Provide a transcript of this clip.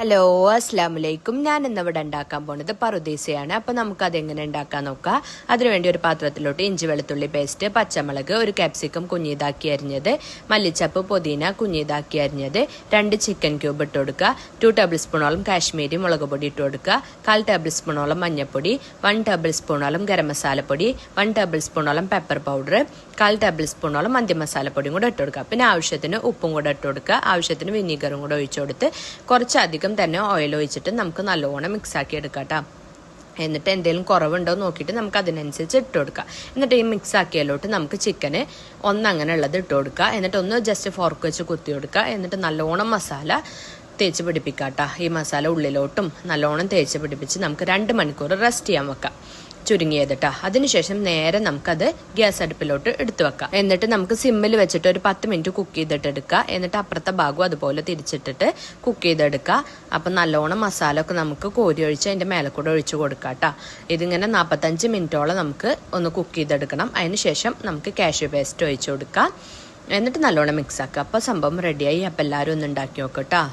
Hello അസ്സലാമലൈക്കും. ഞാൻ ഇന്നിവിടെ ഉണ്ടാക്കാൻ പോണത് പറുദീസയാണ്. അപ്പോൾ നമുക്കത് എങ്ങനെ ഉണ്ടാക്കാൻ നോക്കാം. അതിനുവേണ്ടി ഒരു പാത്രത്തിലോട്ട് ഇഞ്ചി വെളുത്തുള്ളി പേസ്റ്റ്, പച്ചമുളക്, ഒരു ക്യാപ്സിക്കം കുഞ്ഞിതാക്കി അരിഞ്ഞത്, മല്ലിച്ചപ്പ് പുതിന കുഞ്ഞിതാക്കി അരിഞ്ഞത്, 2 ചിക്കൻ ക്യൂബ് ഇട്ട് കൊടുക്കുക, 2 ടേബിൾ സ്പൂണോളം കാശ്മീരി മുളക് പൊടി ഇട്ട് കൊടുക്കുക, 1/4 ടേബിൾ സ്പൂണോളം മഞ്ഞൾപ്പൊടി, 1 ടേബിൾ സ്പൂണോളം ഗരം മസാലപ്പൊടി, 1 ടേബിൾ സ്പൂണോളം പെപ്പർ പൗഡർ, 1/4 ടേബിൾ സ്പൂണോളം മന്തി മസാലപ്പൊടിയും കൂടെ ഇട്ട് കൊടുക്കുക. പിന്നെ ആവശ്യത്തിന് ഉപ്പും കൂടെ ഇട്ട് കൊടുക്കുക, ആവശ്യത്തിന് വിനീഗറും കൂടെ ഒഴിച്ചു കൊടുത്ത് കുറച്ചധികം തന്നെ ഓയിൽ ഒഴിച്ചിട്ട് നമുക്ക് നല്ലോണം മിക്സ് ആക്കി എടുക്കാം കേട്ടോ. എന്നിട്ട് എന്തെങ്കിലും കുറവുണ്ടോ നോക്കിയിട്ട് നമുക്ക് അതിനനുസരിച്ച് ഇട്ട് കൊടുക്കാം. എന്നിട്ട് ഈ മിക്സ് ആക്കിയതിലോട്ട് നമുക്ക് ചിക്കന് അങ്ങനെ ഉള്ളത് ഇട്ട് കൊടുക്കുക. എന്നിട്ട് ഒന്ന് ജസ്റ്റ് ഫോർക്ക് വെച്ച് കുത്തി കൊടുക്കുക. എന്നിട്ട് നല്ലോണം മസാല തേച്ച് പിടിപ്പിക്കാം കേട്ടോ. ഈ മസാല ഉള്ളിലോട്ടും നല്ലോണം തേച്ച് പിടിപ്പിച്ച് നമുക്ക് 2 മണിക്കൂർ റെസ്റ്റ് ചെയ്യാൻ വെക്കാം, ചുരുങ്ങിയത് കേട്ടോ. അതിനുശേഷം നേരെ നമുക്കത് ഗ്യാസ് അടുപ്പിലോട്ട് എടുത്തു വെക്കാം. എന്നിട്ട് നമുക്ക് സിമ്മിൽ വെച്ചിട്ട് ഒരു 10 മിനിറ്റ് കുക്ക് ചെയ്തിട്ട് എടുക്കുക. എന്നിട്ട് അപ്പുറത്തെ ഭാഗവും അതുപോലെ തിരിച്ചിട്ടിട്ട് കുക്ക് ചെയ്തെടുക്കുക. അപ്പം നല്ലോണം മസാല ഒക്കെ നമുക്ക് കോരി ഒഴിച്ച് അതിൻ്റെ മേലെ കൂടെ ഒഴിച്ച് കൊടുക്കാം കേട്ടോ. ഇതിങ്ങനെ 45 മിനിറ്റോളം നമുക്ക് ഒന്ന് കുക്ക് ചെയ്തെടുക്കണം. അതിനുശേഷം നമുക്ക് കാഷ്യൂ പേസ്റ്റ് ഒഴിച്ച് കൊടുക്കാം. എന്നിട്ട് നല്ലോണം മിക്സ് ആക്കുക. അപ്പോൾ സംഭവം റെഡിയായി. അപ്പം എല്ലാവരും ഒന്ന് ഉണ്ടാക്കി നോക്കാം കേട്ടോ.